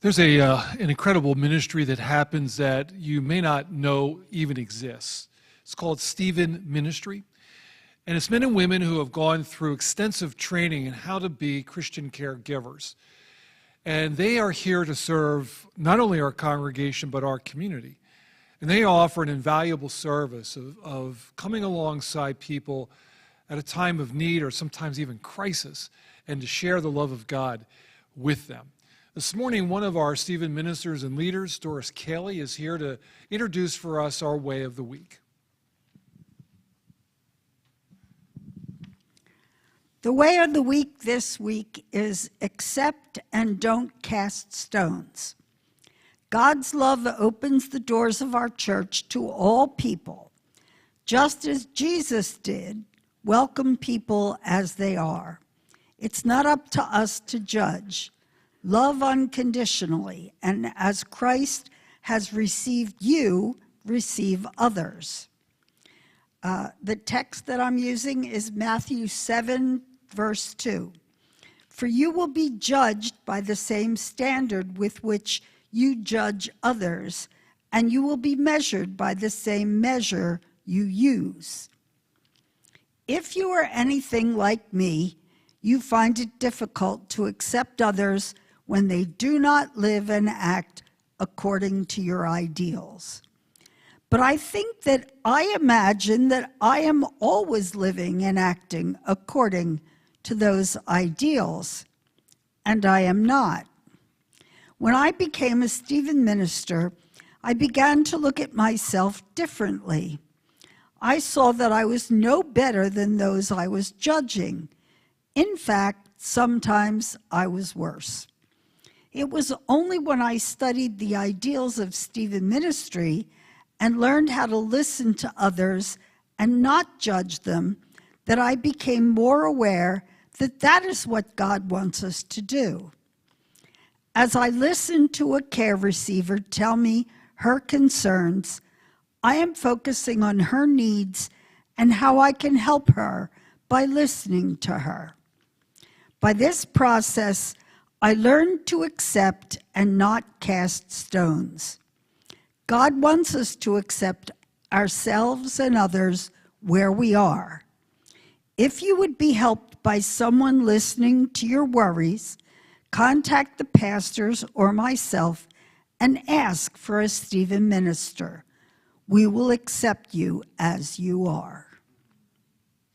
There's an incredible ministry that happens that you may not know even exists. It's called Stephen Ministry. And it's men and women who have gone through extensive training in how to be Christian caregivers. And they are here to serve not only our congregation, but our community. And they offer an invaluable service of coming alongside people at a time of need or sometimes even crisis, and to share the love of God with them. This morning, one of our Stephen ministers and leaders, Doris Kahley, is here to introduce for us our Way of the Week. The Way of the Week this week is accept and don't cast stones. God's love opens the doors of our church to all people, just as Jesus did, welcome people as they are. It's not up to us to judge. Love unconditionally, and as Christ has received you, receive others. The text that I'm using is Matthew 7, verse 2. For you will be judged by the same standard with which you judge others, and you will be measured by the same measure you use. If you are anything like me, you find it difficult to accept others when they do not live and act according to your ideals. But I think that I imagine that I am always living and acting according to those ideals, and I am not. When I became a Stephen minister, I began to look at myself differently. I saw that I was no better than those I was judging. In fact, sometimes I was worse. It was only when I studied the ideals of Stephen ministry and learned how to listen to others and not judge them that I became more aware that that is what God wants us to do. As I listened to a care receiver tell me her concerns, I am focusing on her needs and how I can help her by listening to her. By this process, I learned to accept and not cast stones. God wants us to accept ourselves and others where we are. If you would be helped by someone listening to your worries, contact the pastors or myself and ask for a Stephen minister. We will accept you as you are.